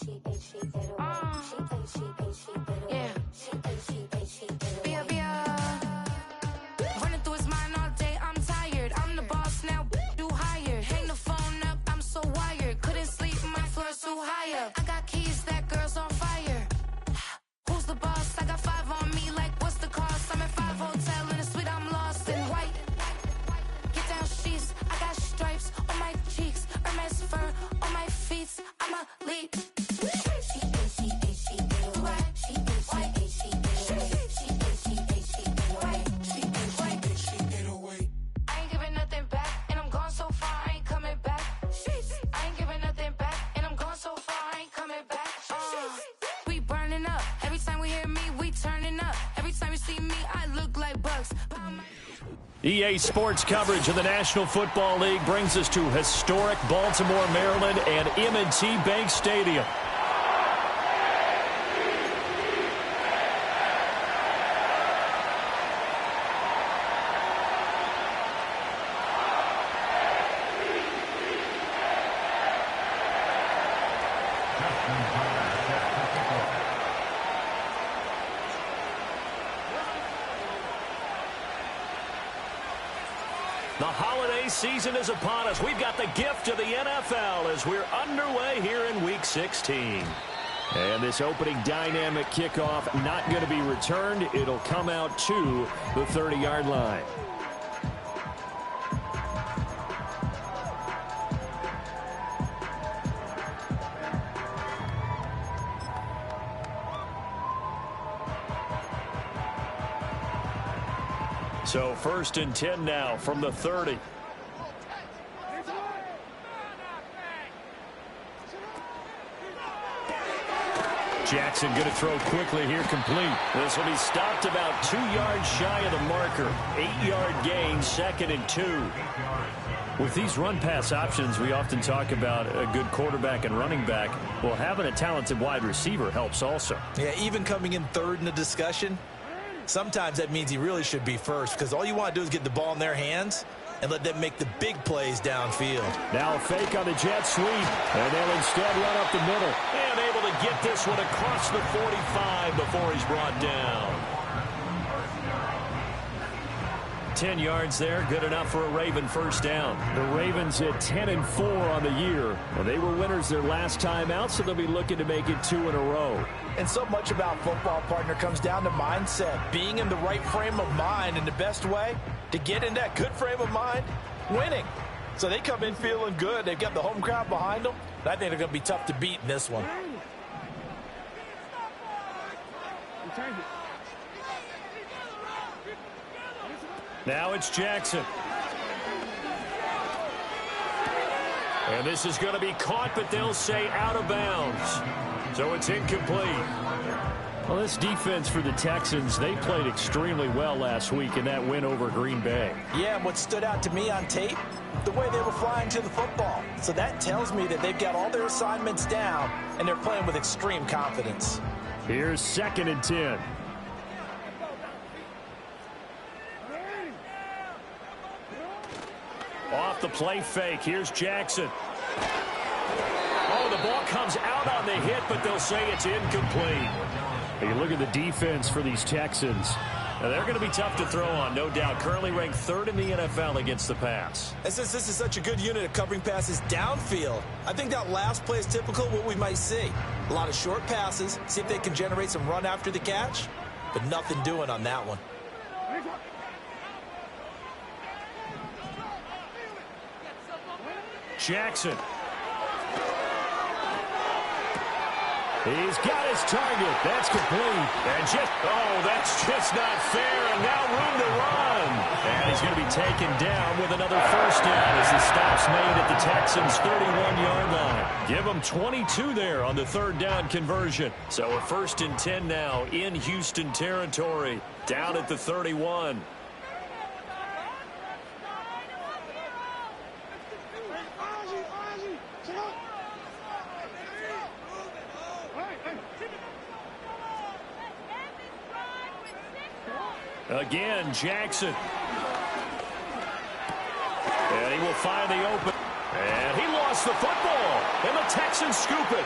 Yeah. Running through his mind all day, I'm tired. I'm the boss now, do higher. Hang the phone up, I'm so wired. Couldn't sleep, my floor's too high up. I got keys, that girl's on fire. Who's the boss? I got 5 on me, like what's the cost? I'm at 5 hotel in a suite, I'm lost in white. Get down sheets, I got stripes on my cheeks. Hermes fur on my feet, I'm a lead. EA Sports coverage of the National Football League brings us to historic Baltimore, Maryland, and M&T Bank Stadium. The holiday season is upon us. We've got the gift of the NFL as we're underway here in Week 16. And this opening dynamic kickoff not going to be returned. It'll come out to the 30-yard line. So 1st and 10 now from the 30. Jackson going to throw quickly here, complete. This will be stopped about 2 yards shy of the marker. 8-yard gain, 2nd and 2. With these run-pass options, we often talk about a good quarterback and running back. Well, having a talented wide receiver helps also. Yeah, even coming in third in the discussion, sometimes that means he really should be first because all you want to do is get the ball in their hands and let them make the big plays downfield. Now a fake on the jet sweep, and they'll instead run up the middle. And able to get this one across the 45 before he's brought down. 10 yards there, good enough for a Raven first down. The Ravens at 10-4 on the year. Well, they were winners their last time out, so they'll be looking to make it 2 in a row. And so much about football, partner, comes down to mindset. Being in the right frame of mind, and the best way to get in that good frame of mind, winning. So they come in feeling good. They've got the home crowd behind them. I think they're going to be tough to beat in this one. Now it's Jackson. And this is going to be caught, but they'll say out of bounds. So it's incomplete. Well, this defense for the Texans, they played extremely well last week in that win over Green Bay. Yeah, and what stood out to me on tape, the way they were flying to the football. So that tells me that they've got all their assignments down, and they're playing with extreme confidence. Here's 2nd and 10. Off the play fake. Here's Jackson. Oh, the ball comes out on the hit, but they'll say it's incomplete. You look at the defense for these Texans. Now, they're going to be tough to throw on, no doubt. Currently ranked 3rd in the NFL against the pass. And since this is such a good unit of covering passes downfield, I think that last play is typical of what we might see. A lot of short passes, see if they can generate some run after the catch, but nothing doing on that one. Jackson. He's got his target. That's complete. And that's just not fair. And now room to run. And he's going to be taken down with another first down as the stop's made at the Texans' 31-yard line. Give them 22 there on the 3rd down conversion. So a 1st and 10 now in Houston territory, down at the 31. Again, Jackson. And he will find the open. And he lost the football. And the Texans scoop it.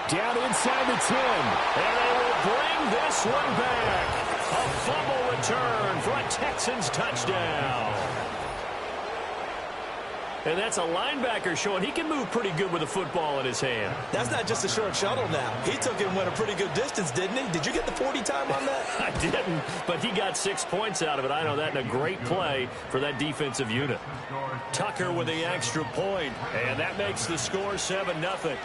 Down inside the 10. And they will bring this one back. A fumble return for a Texans touchdown. And that's a linebacker showing he can move pretty good with a football in his hand. That's not just a short shuttle now. He took it and went a pretty good distance, didn't he? Did you get the 40 time on that? I didn't, but he got 6 points out of it. I know that in a great play for that defensive unit. Tucker with the extra point, and that makes the score 7-0.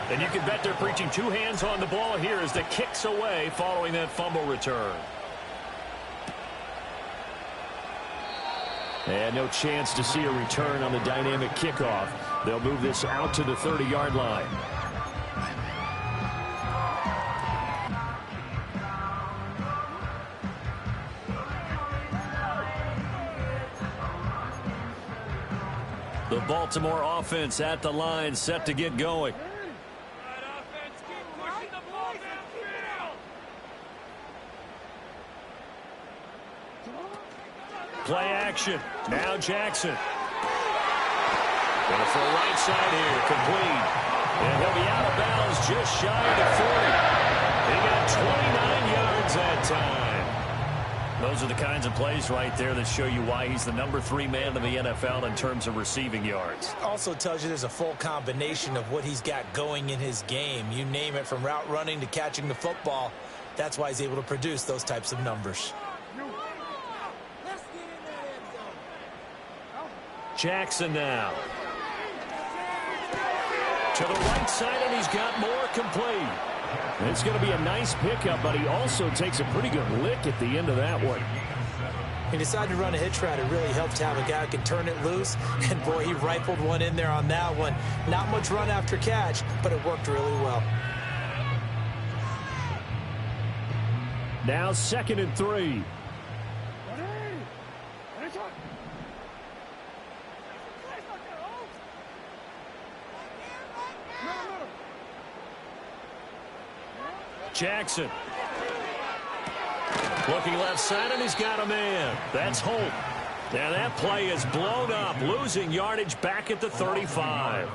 And you can bet they're preaching two hands on the ball here as the kick's away following that fumble return. And no chance to see a return on the dynamic kickoff. They'll move this out to the 30-yard line. The Baltimore offense at the line, set to get going. Play action. Now Jackson. Going to throw right side here. Complete. And he'll be out of bounds just shy of the 40. He got 29 yards that time. Those are the kinds of plays right there that show you why he's the #3 man in the NFL in terms of receiving yards. Also tells you there's a full combination of what he's got going in his game. You name it, from route running to catching the football. That's why he's able to produce those types of numbers. Jackson now. To the right side, and he's got more complete. It's going to be a nice pickup, but he also takes a pretty good lick at the end of that one. He decided to run a hitch route. It really helped to have a guy who can turn it loose. And, boy, he rifled one in there on that one. Not much run after catch, but it worked really well. Now 2nd and 3. Jackson. Looking left side, and he's got a man. That's Holt. Now that play is blown up, losing yardage back at the 35.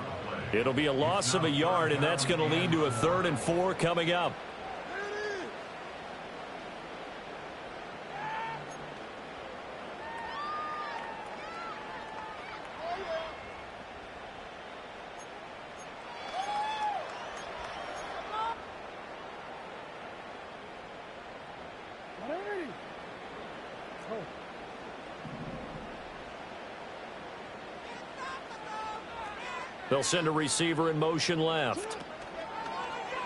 It'll be a loss of a yard, and that's going to lead to a 3rd and 4 coming up. They'll send a receiver in motion left.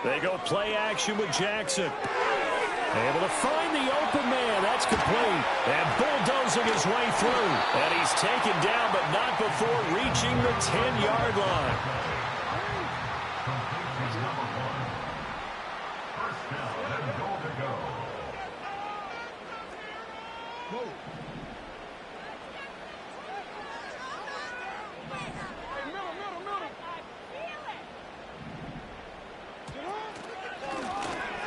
They go play action with Jackson. Able to find the open man. That's complete. And bulldozing his way through. And he's taken down, but not before reaching the 10-yard line.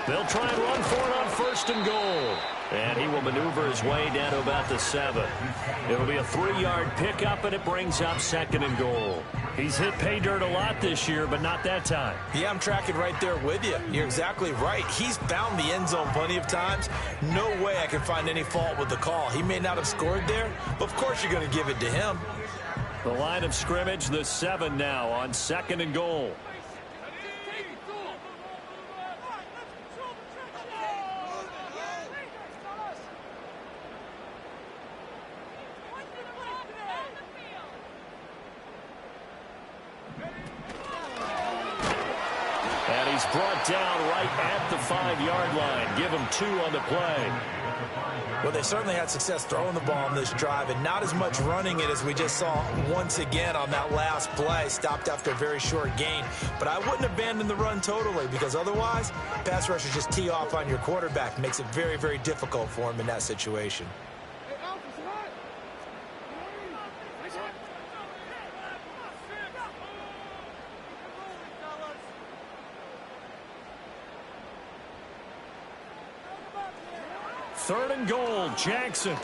They'll try and run for it on 1st and goal. And he will maneuver his way down to about the 7. It'll be a 3-yard pickup, and it brings up 2nd and goal. He's hit pay dirt a lot this year, but not that time. Yeah, I'm tracking right there with you. You're exactly right. He's found the end zone plenty of times. No way I can find any fault with the call. He may not have scored there, but of course you're going to give it to him. The line of scrimmage, the 7 now on 2nd and goal. Brought down right at the 5-yard line. Give him 2 on the play. Well, they certainly had success throwing the ball on this drive, and not as much running it as we just saw once again on that last play. Stopped after a very short gain. But I wouldn't abandon the run totally, because otherwise, pass rushers just tee off on your quarterback. Makes it very, very difficult for him in that situation. 3rd and goal. Jackson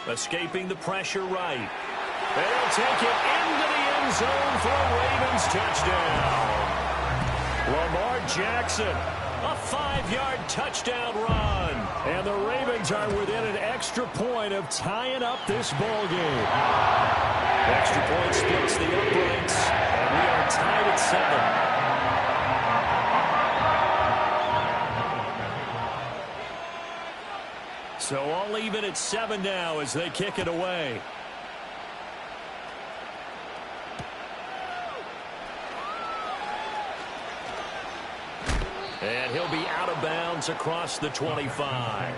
escaping the pressure right. And he'll take it into the end zone for a Ravens touchdown. Lamar Jackson, a 5-yard touchdown run. And the Ravens are within an extra point of tying up this ball game. Extra point splits the uprights, and we are tied at 7. So all even at 7 now as they kick it away. And he'll be out of bounds across the 25.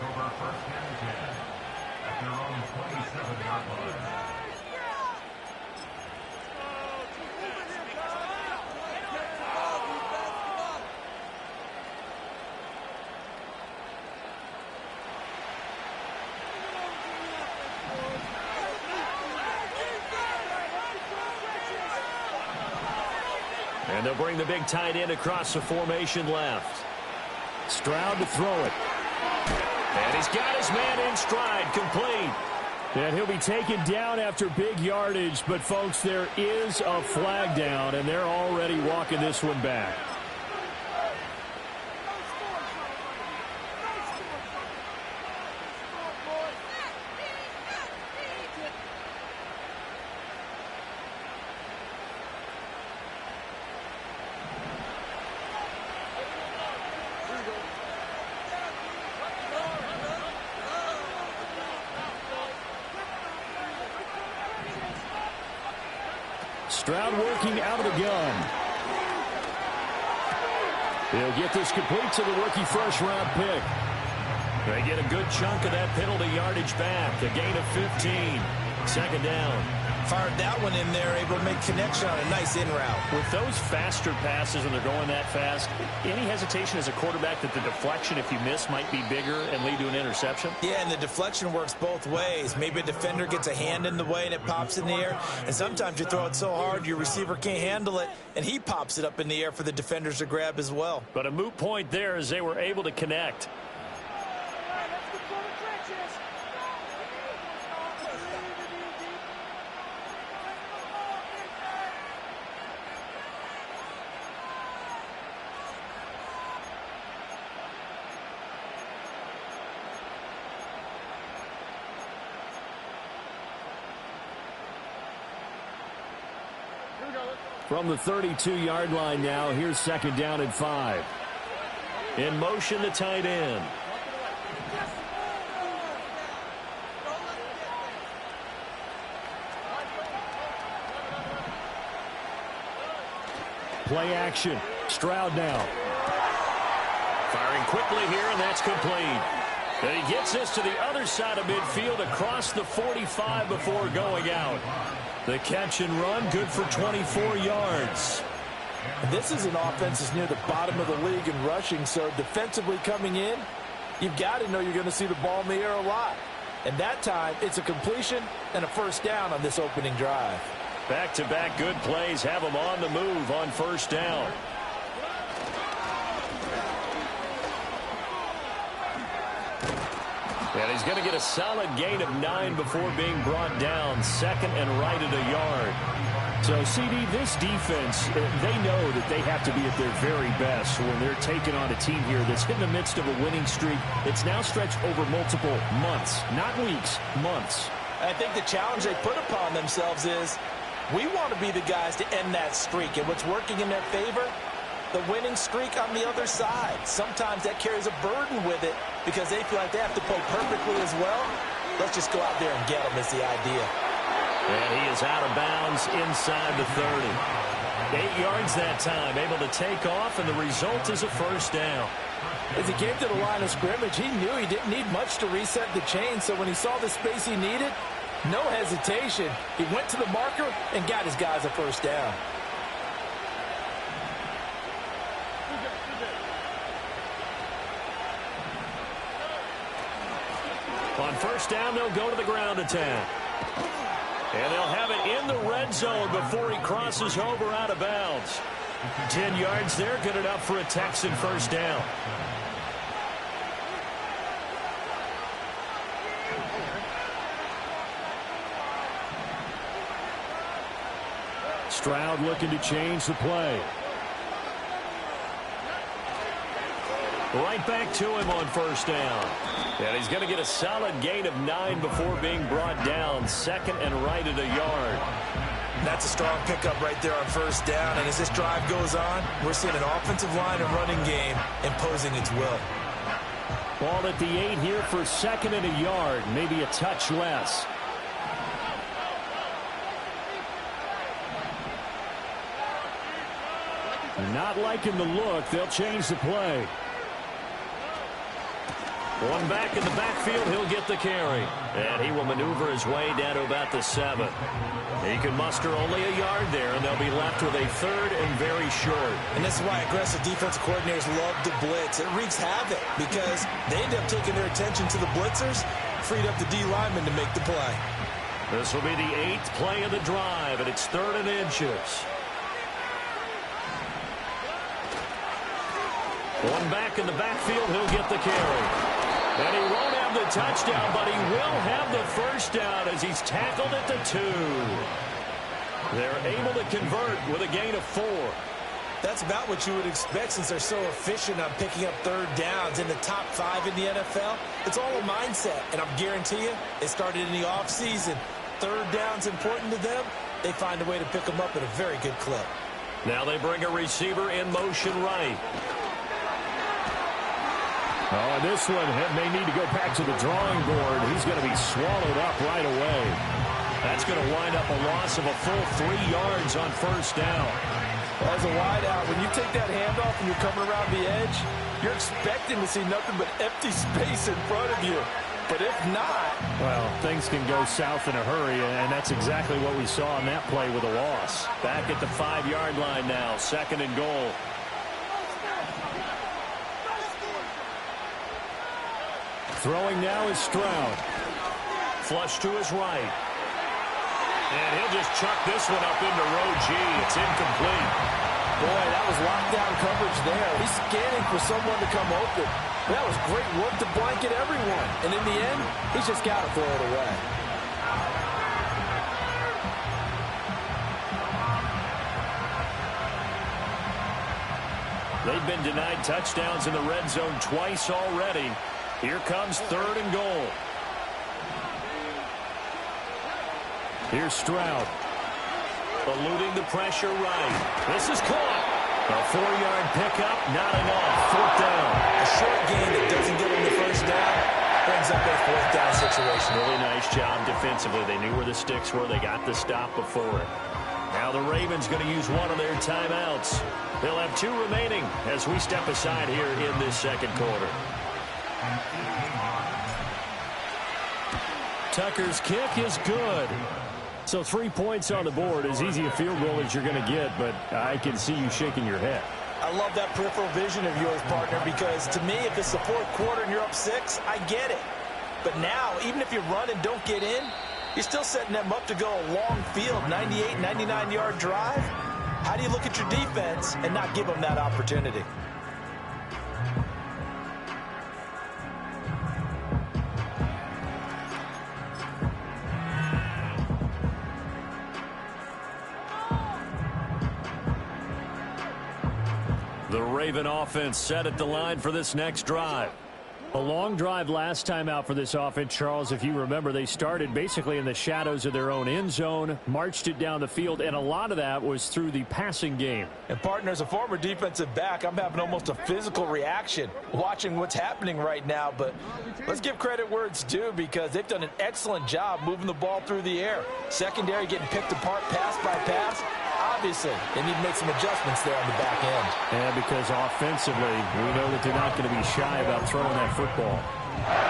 And they'll bring the big tight end across the formation left. Stroud to throw it. And he's got his man in stride, complete. And he'll be taken down after big yardage. But, folks, there is a flag down, and they're already walking this one back. Stroud working out of the gun. He'll get this complete to the rookie first-round pick. They get a good chunk of that penalty yardage back. A gain of 15. 2nd down. Fired that one in there, able to make connection on a nice in route. With those faster passes and they're going that fast, any hesitation as a quarterback that the deflection, if you miss, might be bigger and lead to an interception? Yeah, and the deflection works both ways. Maybe a defender gets a hand in the way and it pops in the air. And sometimes you throw it so hard your receiver can't handle it, and he pops it up in the air for the defenders to grab as well. But a moot point there as they were able to connect. From the 32-yard line now, here's 2nd down and 5. In motion, the tight end. Play action. Stroud now. Firing quickly here, and that's complete. And he gets this to the other side of midfield across the 45 before going out. The catch and run, good for 24 yards. This is an offense that's near the bottom of the league in rushing, so defensively coming in, you've got to know you're going to see the ball in the air a lot. And that time, it's a completion and a 1st down on this opening drive. Back-to-back good plays have them on the move on 1st down. And he's going to get a solid gain of 9 before being brought down. 2nd and right at a yard. So, CD, this defense, they know that they have to be at their very best when they're taking on a team here that's in the midst of a winning streak. It's now stretched over multiple months, not weeks, months. I think the challenge they put upon themselves is we want to be the guys to end that streak. And what's working in their favor? The winning streak on the other side. Sometimes that carries a burden with it because they feel like they have to play perfectly as well. Let's just go out there and get them is the idea. And he is out of bounds inside the 30. 8 yards that time, able to take off, and the result is a 1st down. As he came to the line of scrimmage, he knew he didn't need much to reset the chain, so when he saw the space he needed, no hesitation. He went to the marker and got his guys a 1st down. On 1st down, they'll go to the ground attack. And they'll have it in the red zone before he crosses over out of bounds. 10 yards there, good enough for a Texan 1st down. Stroud looking to change the play. Right back to him on first down. And he's going to get a solid gain of 9 before being brought down. Second and right at a yard. That's a strong pickup right there on first down. And as this drive goes on, we're seeing an offensive line and running game imposing its will. Ball at the 8 here for second and a yard. Maybe a touch less. Not liking the look. They'll change the play. One back in the backfield, he'll get the carry. And he will maneuver his way down to about the 7. He can muster only a yard there, and they'll be left with a third and very short. And this is why aggressive defensive coordinators love to blitz. It wreaks havoc because they end up taking their attention to the blitzers, freed up the D lineman to make the play. This will be the 8th play of the drive, and it's 3rd and inches. One back in the backfield, he'll get the carry. And he won't have the touchdown, but he will have the first down as he's tackled at the 2. They're able to convert with a gain of 4. That's about what you would expect since they're so efficient on picking up third downs in the top 5 in the NFL. It's all a mindset, and I guarantee you, it started in the offseason. Third down's important to them. They find a way to pick them up at a very good clip. Now they bring a receiver in motion right. Oh, this one may need to go back to the drawing board. He's going to be swallowed up right away. That's going to wind up a loss of a full 3 yards on first down. As a wideout, when you take that handoff and you're coming around the edge, you're expecting to see nothing but empty space in front of you. But if not... Well, things can go south in a hurry, and that's exactly what we saw on that play with a loss. Back at the 5-yard line now, 2nd and goal. Throwing now is Stroud. Flush to his right. And he'll just chuck this one up into row G. It's incomplete. Boy, that was lockdown coverage there. He's scanning for someone to come open. That was great work to blanket everyone. And in the end, he's just got to throw it away. They've been denied touchdowns in the red zone twice already. Here comes 3rd and goal. Here's Stroud. Eluding the pressure right. This is caught. A 4-yard pickup, not enough. 4th down. A short gain that doesn't get him the first down brings up a 4th down situation. Really nice job defensively. They knew where the sticks were. They got the stop before it. Now the Ravens going to use one of their timeouts. They'll have 2 remaining as we step aside here in this 2nd quarter. Tucker's kick is good. So 3 points on the board, as easy a field goal as you're going to get, but I can see you shaking your head. I love that peripheral vision of yours, partner, because to me, if it's the 4th quarter and you're up 6, I get it. But now, even if you run and don't get in, you're still setting them up to go a long field, 98, 99-yard drive. How do you look at your defense and not give them that opportunity? The Raven offense set at the line for this next drive. A long drive last time out for this offense, Charles. If you remember, they started basically in the shadows of their own end zone, marched it down the field, and a lot of that was through the passing game. And, partner, as a former defensive back, I'm having almost a physical reaction watching what's happening right now. But let's give credit where it's due because they've done an excellent job moving the ball through the air. Secondary getting picked apart pass by pass. Obviously, they need to make some adjustments there on the back end. And because offensively, we know that they're not going to be shy about throwing that football.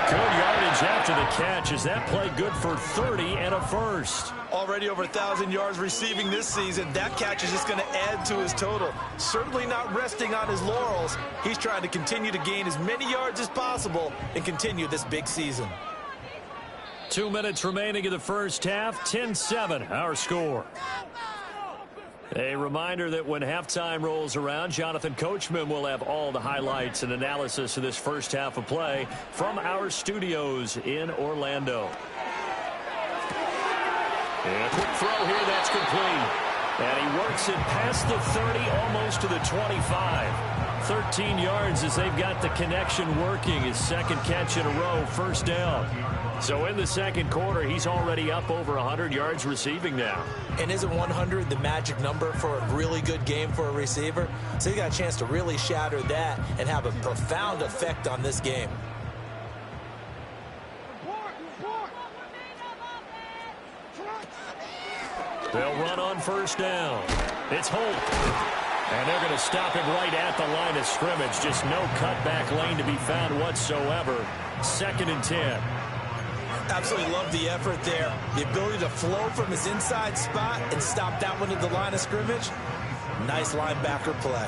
Good yardage after the catch. Is that play good for 30 and a first? Already over 1,000 yards receiving this season. That catch is just going to add to his total. Certainly not resting on his laurels. He's trying to continue to gain as many yards as possible and continue this big season. 2 minutes remaining in the first half. 10-7, our score. A reminder that when halftime rolls around, Jonathan Coachman will have all the highlights and analysis of this first half of play from our studios in Orlando. And a quick throw here, that's complete. And he works it past the 30, almost to the 25. 13 yards as they've got the connection working. His second catch in a row, first down. So in the second quarter, he's already up over 100 yards receiving now. And isn't 100 the magic number for a really good game for a receiver? So he got a chance to really shatter that and have a profound effect on this game. They'll run on first down. It's Holt. And they're going to stop him right at the line of scrimmage. Just no cutback lane to be found whatsoever. 2nd and 10. Absolutely love the effort there. The ability to flow from his inside spot and stop that one at the line of scrimmage. Nice linebacker play.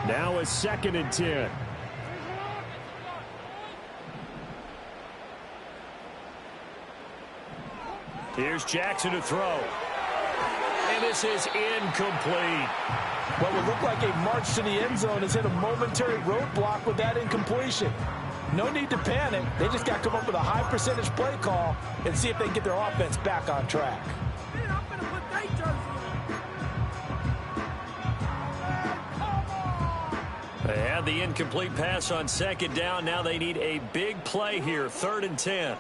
Now a 2nd and 10. Here's Jackson to throw. And this is incomplete. What would look like a march to the end zone has hit a momentary roadblock with that incompletion. No need to panic. They just got to come up with a high percentage play call and see if they can get their offense back on track. They had the incomplete pass on 2nd down. Now they need a big play here. 3rd and 10.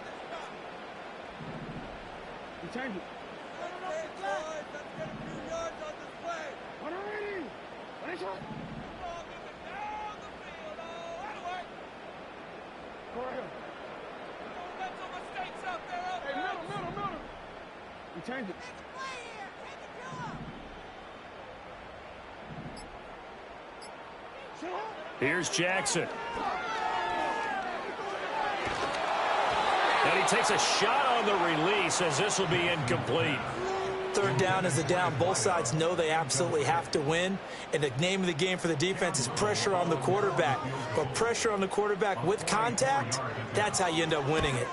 Here's Jackson. And he takes a shot on the release as this will be incomplete. 3rd down is a down. Both sides know they absolutely have to win. And the name of the game for the defense is pressure on the quarterback. But pressure on the quarterback with contact, that's how you end up winning it.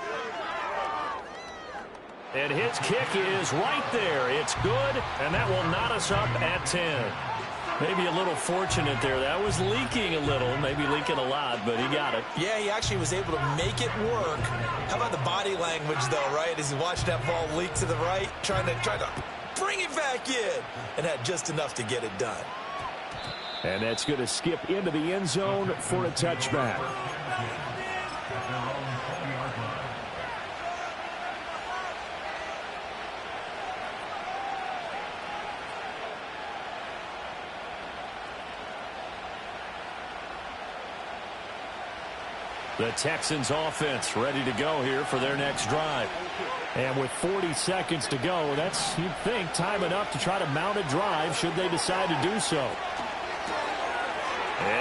And his kick is right there. It's good, and that will knot us up at 10. Maybe a little fortunate there. That was leaking a little, maybe leaking a lot, but he got it. Yeah, he actually was able to make it work. How about the body language, though, right? As he watched that ball leak to the right, trying to bring it back in, and had just enough to get it done. And that's going to skip into the end zone for a touchback. The Texans offense ready to go here for their next drive. And with 40 seconds to go, that's, you'd think, time enough to try to mount a drive should they decide to do so.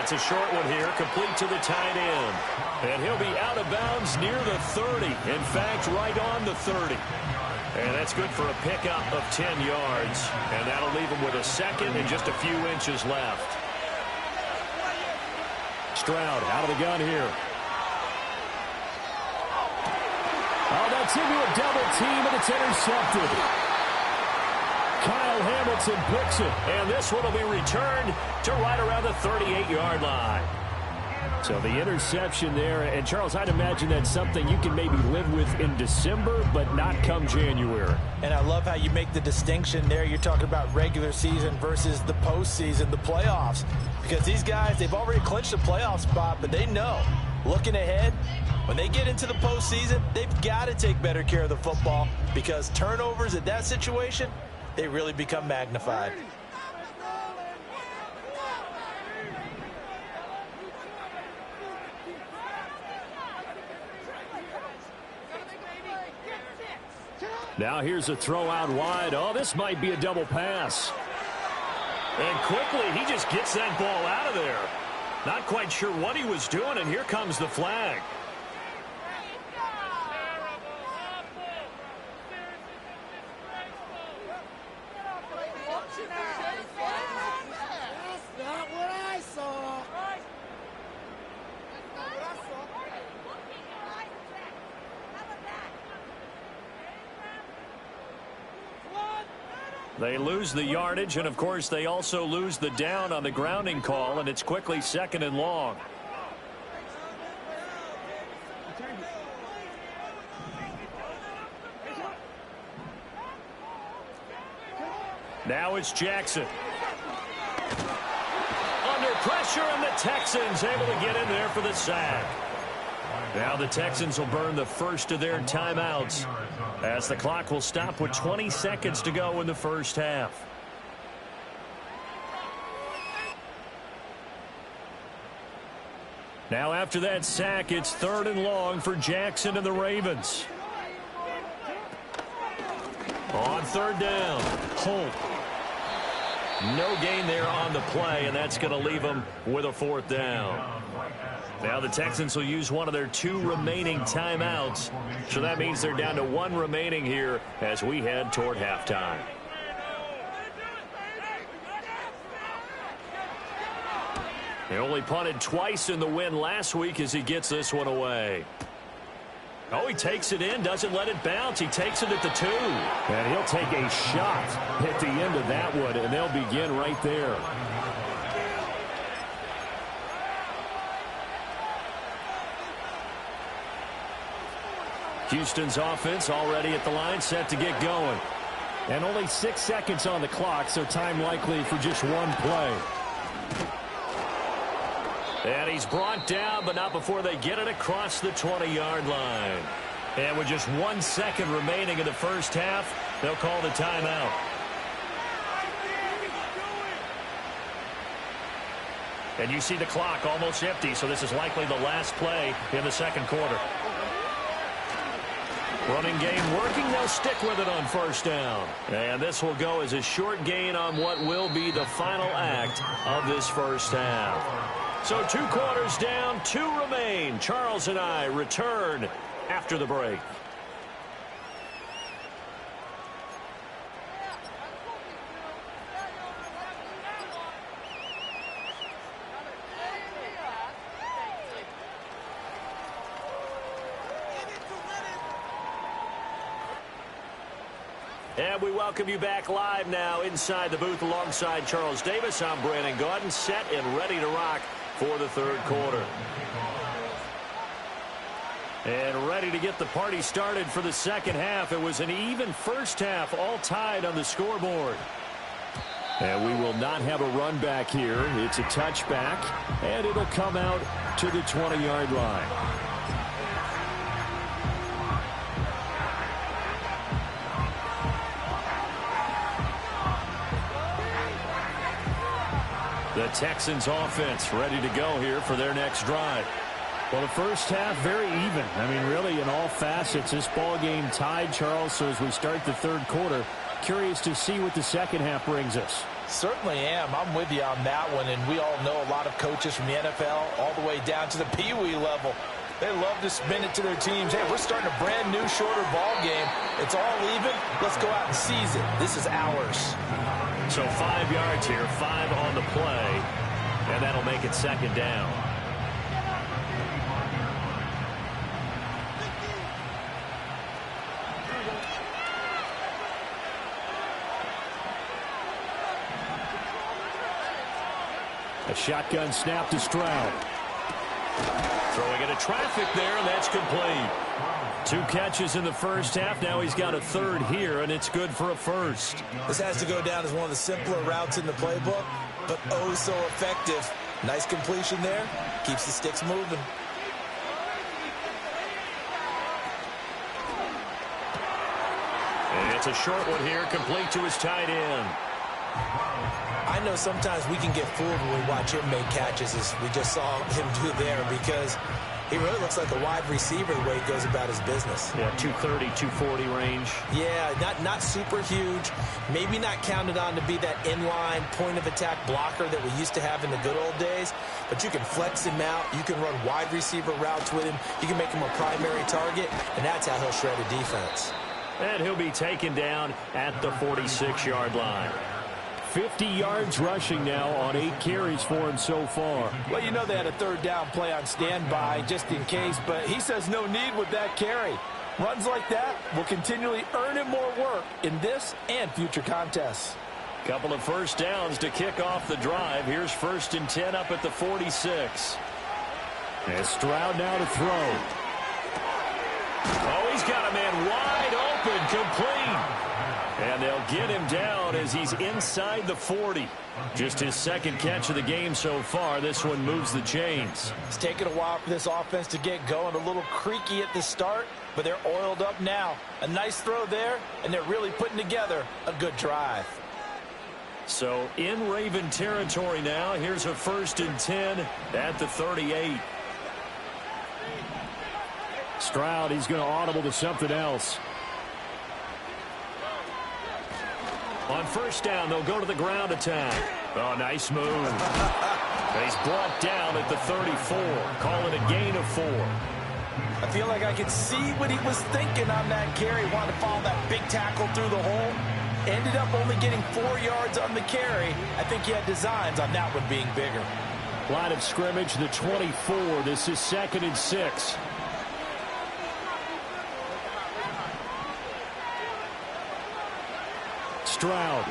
It's a short one here, complete to the tight end. And he'll be out of bounds near the 30. In fact, right on the 30. And that's good for a pickup of 10 yards. And that'll leave him with a second and just a few inches left. Stroud out of the gun here. Oh, that's into a double team, and it's intercepted. Kyle Hamilton picks it, and this one will be returned to right around the 38-yard line. So the interception there, and Charles, I'd imagine that's something you can maybe live with in December, but not come January. And I love how you make the distinction there. You're talking about regular season versus the postseason, the playoffs. Because these guys, they've already clinched a playoff spot, but they know, looking ahead, when they get into the postseason, they've got to take better care of the football because turnovers at that situation, they really become magnified. Now here's a throw out wide. Oh, this might be a double pass. And quickly, he just gets that ball out of there. Not quite sure what he was doing, and here comes the flag. They lose the yardage, and of course they also lose the down on the grounding call, and it's quickly 2nd and long. Now it's Jackson. Under pressure, and the Texans able to get in there for the sack. Now the Texans will burn the first of their timeouts as the clock will stop with 20 seconds to go in the first half. Now after that sack, it's 3rd and long for Jackson and the Ravens. On 3rd down, Holt. No gain there on the play, and that's going to leave them with a 4th down. Now the Texans will use one of their 2 remaining timeouts, so that means they're down to 1 remaining here as we head toward halftime. They only punted twice in the win last week as he gets this one away. Oh, he takes it in, doesn't let it bounce. He takes it at the 2. And he'll take a shot at the end of that one, and they'll begin right there. Houston's offense already at the line, set to get going. And only 6 seconds on the clock, so time likely for just one play. And he's brought down, but not before they get it across the 20-yard line. And with just 1 second remaining in the first half, they'll call the timeout. And you see the clock almost empty, so this is likely the last play in the second quarter. Running game working, they'll stick with it on 1st down. And this will go as a short gain on what will be the final act of this first half. So 2 quarters down, 2 remain. Charles and I return after the break. And we welcome you back live now inside the booth alongside Charles Davis. I'm Brandon Gaudin, set and ready to rock for the 3rd quarter. And ready to get the party started for the second half. It was an even first half, all tied on the scoreboard. And we will not have a run back here. It's a touchback, and it'll come out to the 20-yard line. The Texans offense ready to go here for their next drive. Well, the first half, very even. I mean, really, in all facets, this ball game tied, Charles. So as we start the 3rd quarter, curious to see what the second half brings us. Certainly am. I'm with you on that one, and we all know a lot of coaches from the NFL all the way down to the PeeWee level. They love to spin it to their teams. Hey, we're starting a brand new, shorter ball game. It's all even. Let's go out and seize it. This is ours. So 5 yards here, 5 on the play, and that'll make it 2nd down. A shotgun snap to Stroud. Throwing into traffic there, and that's complete. 2 catches in the first half. Now he's got a 3rd here, and it's good for a 1st. This has to go down as one of the simpler routes in the playbook, but oh so effective. Nice completion there. Keeps the sticks moving. And it's a short one here, complete to his tight end. I know sometimes we can get fooled when we watch him make catches, as we just saw him do there, because he really looks like a wide receiver the way he goes about his business. Yeah, 230, 240 range. Yeah, not super huge. Maybe not counted on to be that inline point-of-attack blocker that we used to have in the good old days. But you can flex him out. You can run wide receiver routes with him. You can make him a primary target, and that's how he'll shred a defense. And he'll be taken down at the 46-yard line. 50 yards rushing now on 8 carries for him so far. Well, you know they had a 3rd down play on standby just in case, but he says no need with that carry. Runs like that will continually earn him more work in this and future contests. Couple of 1st downs to kick off the drive. Here's 1st and 10 up at the 46. And Stroud now to throw. Oh, he's got a man wide open, complete. And they'll get him down as he's inside the 40. Just his second catch of the game so far. This one moves the chains. It's taken a while for this offense to get going. A little creaky at the start, but they're oiled up now. A nice throw there, and they're really putting together a good drive. So in Raven territory now. Here's a 1st and 10 at the 38. Stroud, he's going to audible to something else. On 1st down, they'll go to the ground attack. Oh, nice move. He's brought down at the 34. Call it a gain of 4. I feel like I could see what he was thinking on that carry. Wanted to follow that big tackle through the hole. Ended up only getting 4 yards on the carry. I think he had designs on that one being bigger. Line of scrimmage, the 24. This is 2nd and 6. Stroud.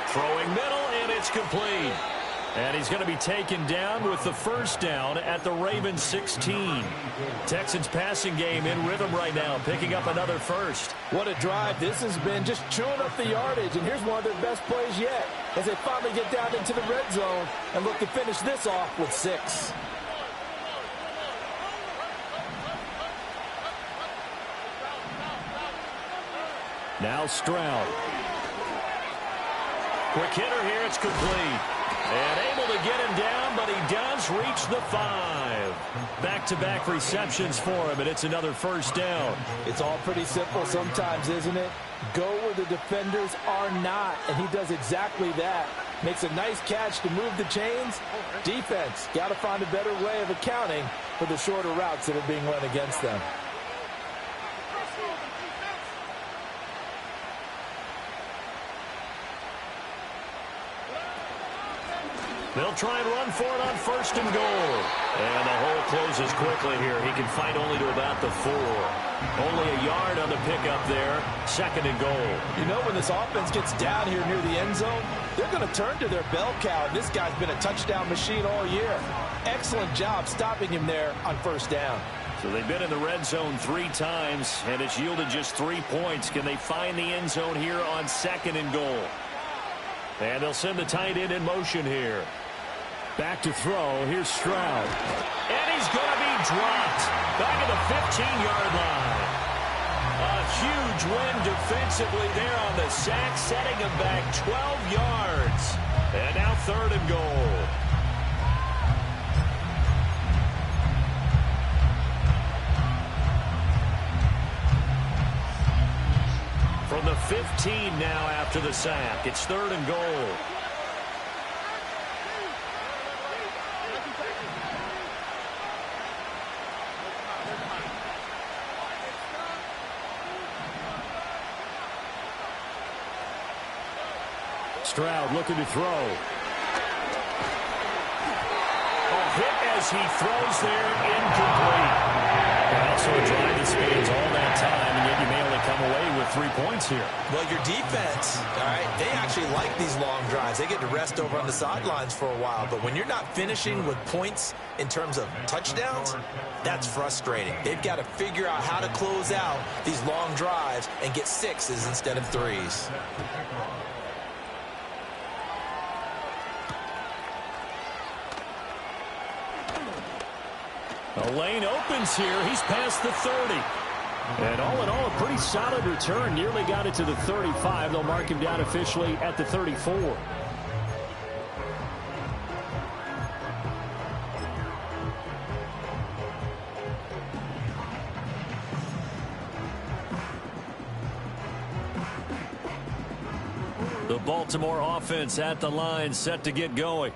Throwing middle, and it's complete. And he's going to be taken down with the 1st down at the Ravens 16. Texans passing game in rhythm right now, picking up another 1st. What a drive this has been, just chewing up the yardage. And here's one of their best plays yet as they finally get down into the red zone and look to finish this off with 6. Now Stroud. Quick hitter here, it's complete. And able to get him down, but he does reach the 5. Back-to-back receptions for him, and it's another 1st down. It's all pretty simple sometimes, isn't it? Go where the defenders are not, and he does exactly that. Makes a nice catch to move the chains. Defense, got to find a better way of accounting for the shorter routes that are being run against them. They'll try and run for it on 1st and goal. And the hole closes quickly here. He can fight only to about the 4. Only a yard on the pickup there. 2nd and goal. You know, when this offense gets down here near the end zone, they're going to turn to their bell cow. And this guy's been a touchdown machine all year. Excellent job stopping him there on 1st down. So they've been in the red zone 3 times, and it's yielded just 3 points. Can they find the end zone here on 2nd and goal? And they'll send the tight end in motion here. Back to throw. Here's Stroud. And he's going to be dropped back at the 15-yard line. A huge win defensively there on the sack, setting him back 12 yards. And now 3rd and goal. From the 15 now after the sack. It's 3rd and goal. Stroud looking to throw. A hit as he throws there, incomplete. And also a drive that spans all that time, and yet you may only come away with 3 points here. Well, your defense, all right, they actually like these long drives. They get to rest over on the sidelines for a while. But when you're not finishing with points in terms of touchdowns, that's frustrating. They've got to figure out how to close out these long drives and get 6s instead of 3s. The lane opens here. He's past the 30. And all in all, a pretty solid return. Nearly got it to the 35. They'll mark him down officially at the 34. The Baltimore offense at the line, set to get going.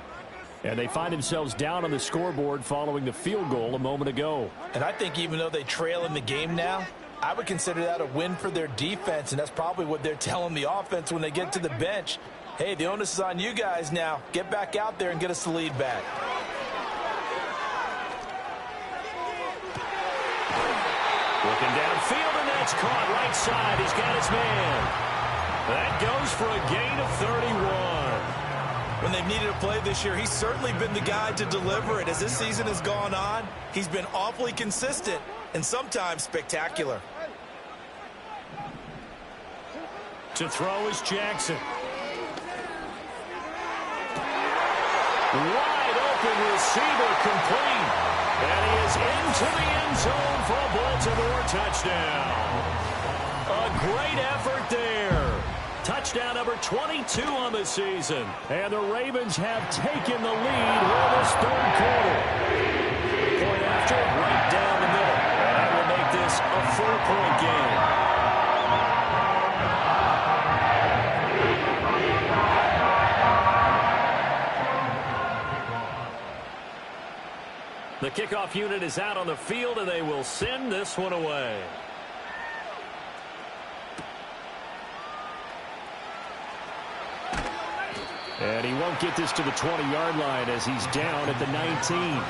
And they find themselves down on the scoreboard following the field goal a moment ago. And I think even though they trail in the game now, I would consider that a win for their defense, and that's probably what they're telling the offense when they get to the bench. Hey, the onus is on you guys now. Get back out there and get us the lead back. Looking downfield, and that's caught right side. He's got his man. That goes for a gain of 31. When they've needed a play this year, he's certainly been the guy to deliver it. As this season has gone on, he's been awfully consistent and sometimes spectacular. To throw is Jackson. Wide open receiver, complete. And he is into the end zone for a Baltimore touchdown. A great effort there. Touchdown number 22 on the season. And the Ravens have taken the lead in this third quarter. Point after, right down the middle. And that will make this a 4-point game. The kickoff unit is out on the field, and they will send this one away. And he won't get this to the 20-yard line as he's down at the 19.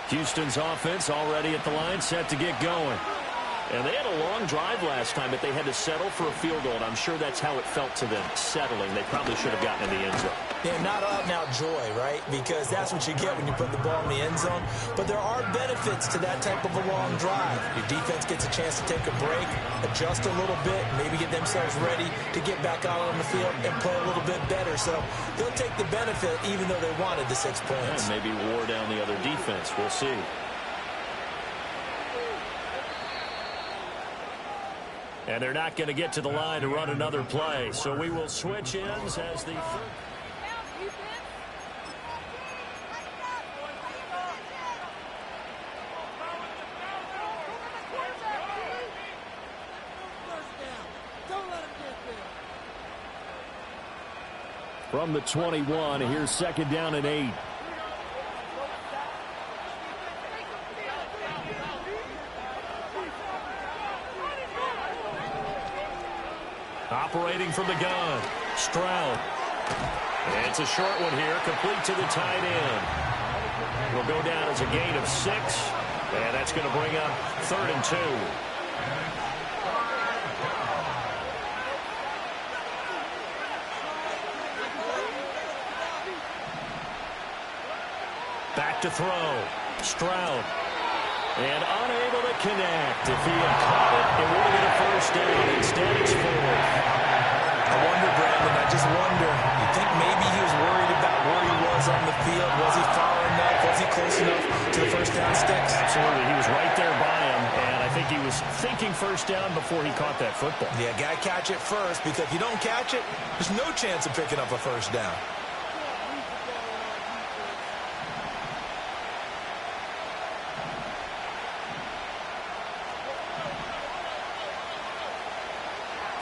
Houston's offense already at the line, set to get going. And they had a long drive last time, but they had to settle for a field goal. And I'm sure that's how it felt to them, settling. They probably should have gotten in the end zone. Yeah, not out-and-out joy, right? Because that's what you get when you put the ball in the end zone. But there are benefits to that type of a long drive. Your defense gets a chance to take a break, adjust a little bit, maybe get themselves ready to get back out on the field and play a little bit better. So they'll take the benefit even though they wanted the 6 points. And maybe wore down the other defense. We'll see. And they're not going to get to the line to run another play. So we will switch ends as the third. From the 21, here's 2nd down and 8. Operating from the gun, Stroud. And it's a short one here, complete to the tight end. Will go down as a gain of 6, and that's going to bring up 3rd and 2. Back to throw. Stroud. And unable to connect. If he had caught it, it would have been a 1st down. Instead, it's 4th. I wonder, Brandon, I just wonder. You think maybe he was worried about where he was on the field? Was he far enough? Was he close enough to the 1st down sticks? Absolutely. He was right there by him, and I think he was thinking 1st down before he caught that football. Yeah, got to catch it first, because if you don't catch it, there's no chance of picking up a 1st down.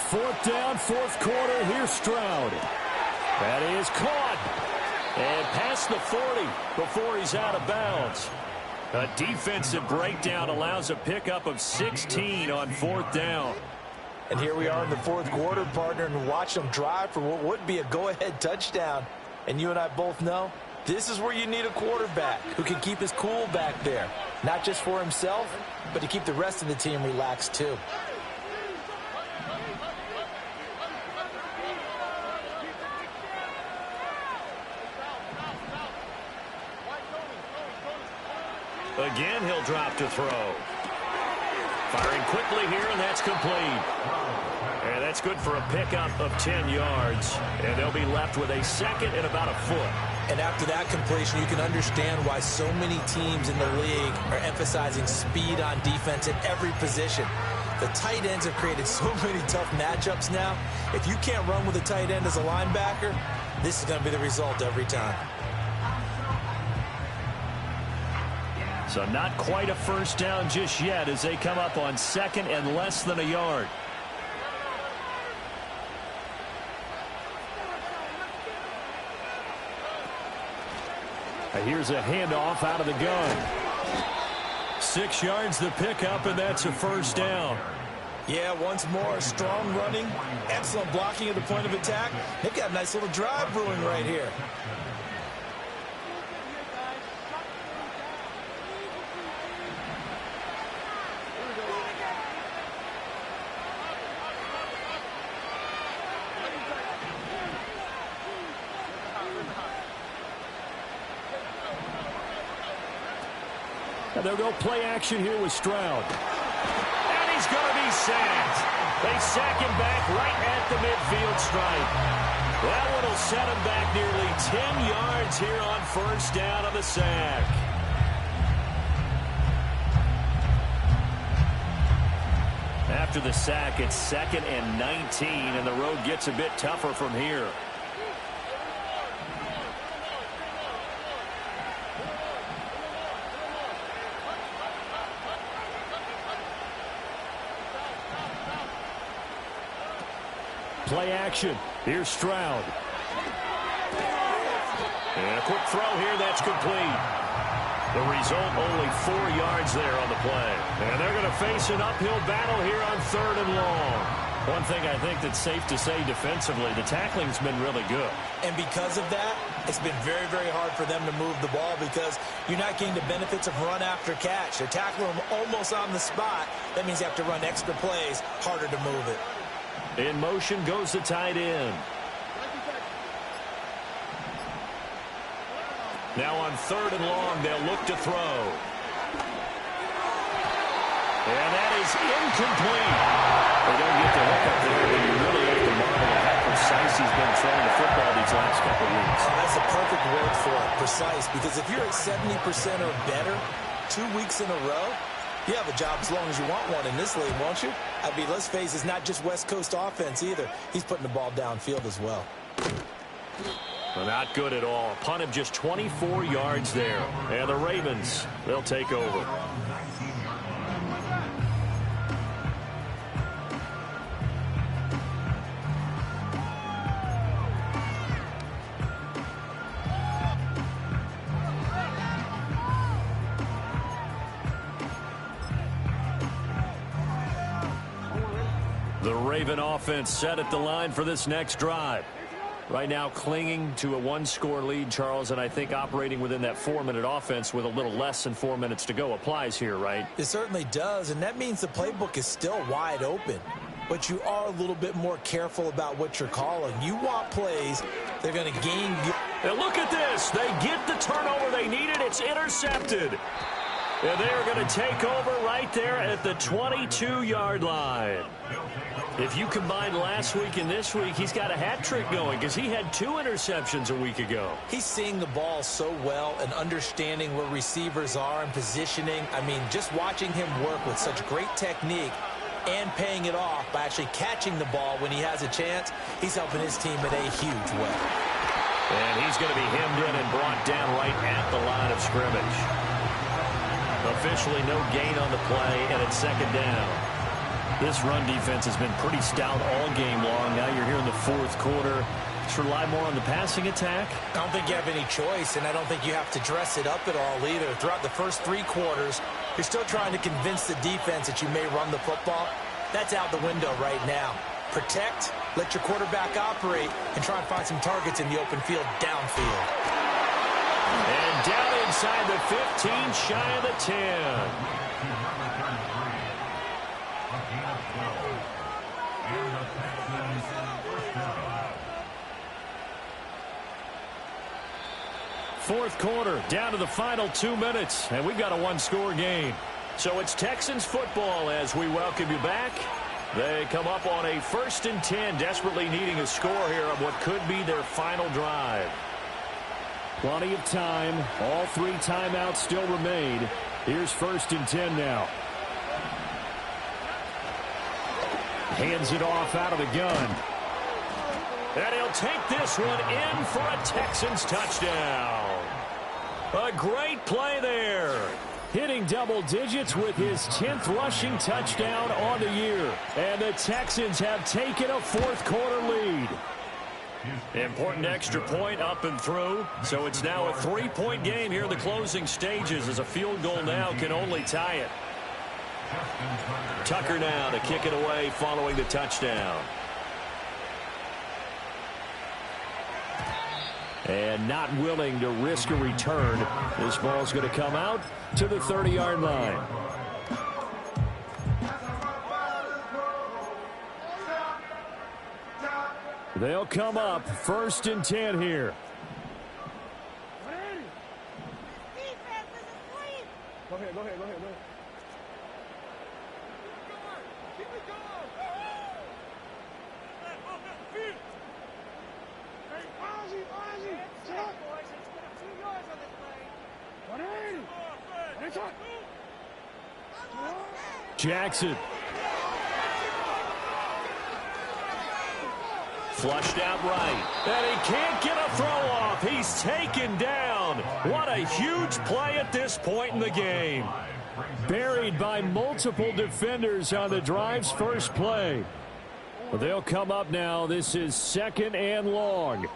Fourth down, 4th quarter. Here's Stroud. That is caught. And past the 40 before he's out of bounds. A defensive breakdown allows a pickup of 16 on 4th down. And here we are in the 4th quarter, partner, and watch them drive for what would be a go-ahead touchdown. And you and I both know this is where you need a quarterback who can keep his cool back there. Not just for himself, but to keep the rest of the team relaxed too. Again, he'll drop to throw. Firing quickly here, and that's complete. And that's good for a pickup of 10 yards. And they'll be left with a 2nd and about a foot. And after that completion, you can understand why so many teams in the league are emphasizing speed on defense at every position. The tight ends have created so many tough matchups now. If you can't run with a tight end as a linebacker, this is going to be the result every time. So not quite a 1st down just yet as they come up on 2nd and less than a yard. Here's a handoff out of the gun. 6 yards the pickup, and that's a 1st down. Yeah, once more, strong running, excellent blocking at the point of attack. They've got a nice little drive brewing right here. And they'll go play action here with Stroud. And he's going to be sacked. They sack him back right at the midfield stripe. That one will set him back nearly 10 yards here on first down on the sack. After the sack, it's 2nd and 19, and the road gets a bit tougher from here. Play action. Here's Stroud. And a quick throw here, that's complete. The result, only 4 yards there on the play. And they're going to face an uphill battle here on 3rd and long. One thing I think that's safe to say defensively, the tackling's been really good. And because of that, it's been very, very hard for them to move the ball because you're not getting the benefits of run after catch. They're tackling them almost on the spot. That means you have to run extra plays, harder to move it. In motion goes the tight end. Now on 3rd and long, they'll look to throw. And that is incomplete. They don't get the hook up there, but you really have to marvel at how precise he's been throwing the football these last couple of weeks. That's a perfect word for it, precise, because if you're at 70% or better 2 weeks in a row, you have a job as long as you want one in this league, won't you? I mean, let's face it, it's not just West Coast offense either. He's putting the ball downfield as well. Well, not good at all. Punt him just 24 yards there. And the Ravens, they'll take over. The Raven offense set at the line for this next drive. Right now clinging to a 1-score lead, Charles, and I think operating within that 4-minute offense with a little less than 4 minutes to go applies here, right? It certainly does, and that means the playbook is still wide open. But you are a little bit more careful about what you're calling. You want plays, they're going to gain you. And look at this. They get the turnover they needed. It's intercepted. And they're going to take over right there at the 22-yard line. If you combine last week and this week, he's got a hat trick going because he had 2 interceptions a week ago. He's seeing the ball so well and understanding where receivers are and positioning. I mean, just watching him work with such great technique and paying it off by actually catching the ball when he has a chance, he's helping his team in a huge way. And he's going to be hemmed in and brought down right at the line of scrimmage. Officially no gain on the play, and it's 2nd down. This run defense has been pretty stout all game long. Now you're here in the 4th quarter. Just rely more on the passing attack. I don't think you have any choice, and I don't think you have to dress it up at all either. Throughout the first 3 quarters, you're still trying to convince the defense that you may run the football. That's out the window right now. Protect, let your quarterback operate, and try and find some targets in the open field downfield. And down inside the 15, shy of the 10. Fourth quarter, down to the final 2 minutes, and we've got a 1-score game. So it's Texans football as we welcome you back. They come up on a 1st and 10, desperately needing a score here on what could be their final drive. Plenty of time. All 3 timeouts still remain. Here's 1st and 10 now. Hands it off out of the gun. And he'll take this one in for a Texans touchdown. A great play there. Hitting double digits with his 10th rushing touchdown on the year. And the Texans have taken a 4th quarter lead. Important extra point up and through. So it's now a 3-point game here in the closing stages as a field goal now can only tie it. Tucker now to kick it away following the touchdown. And not willing to risk a return. This ball's going to come out to the 30-yard line. They'll come up 1st and 10 here. Go ahead. Keep it going. Hey, Ozzy. Shut up. Boys, it's been a few yards on this play. 180. Jackson. Flushed out right. And he can't get a throw off. He's taken down. What a huge play at this point in the game. Buried by multiple defenders on the drive's first play. Well, they'll come up now. This is 2nd and long.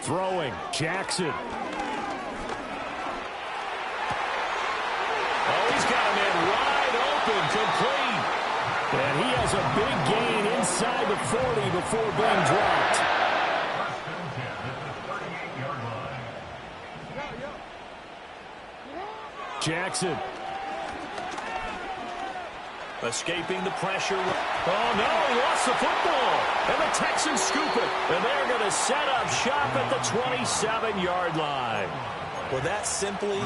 Throwing. Jackson. Oh, he's got a man wide open, complete. And he has a big gain inside the 40 before being dropped. Jackson. Escaping the pressure. Oh, no, he lost the football. And the Texans scoop it. And they're going to set up shop at the 27-yard line. Well, that simply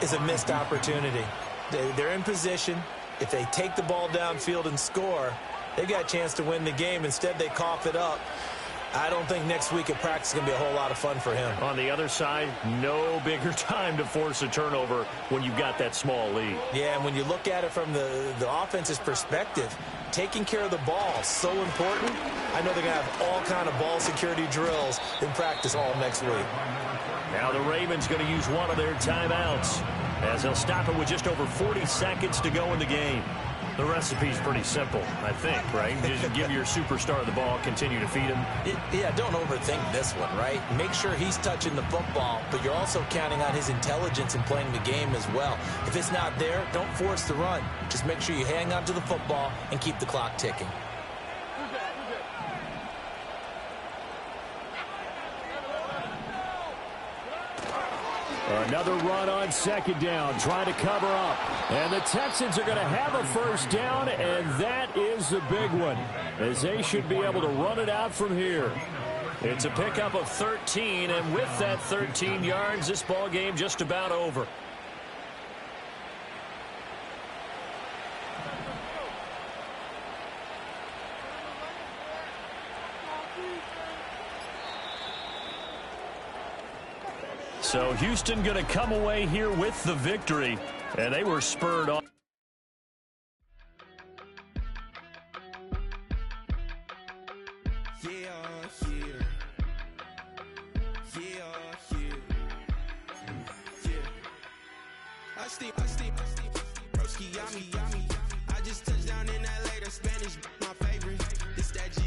is a missed opportunity. They're in position. If they take the ball downfield and score, they've got a chance to win the game. Instead, they cough it up. I don't think next week at practice is going to be a whole lot of fun for him. On the other side, no bigger time to force a turnover when you've got that small lead. Yeah, and when you look at it from the offense's perspective, taking care of the ball is so important. I know they're going to have all kind of ball security drills in practice all next week. Now the Ravens going to use one of their timeouts as they'll stop it with just over 40 seconds to go in the game. The recipe's pretty simple, I think, right? Just give your superstar the ball, continue to feed him. Yeah, don't overthink this one, right? Make sure he's touching the football, but you're also counting on his intelligence in playing the game as well. If it's not there, don't force the run. Just make sure you hang on to the football and keep the clock ticking. Another run on 2nd down, trying to cover up. And the Texans are going to have a first down, and that is the big one, as they should be able to run it out from here. It's a pickup of 13, and with that 13 yards, this ball game just about over. So Houston going to come away here with the victory, and they were spurred on. I just touched down in LA, the Spanish, my favorite. It's that G.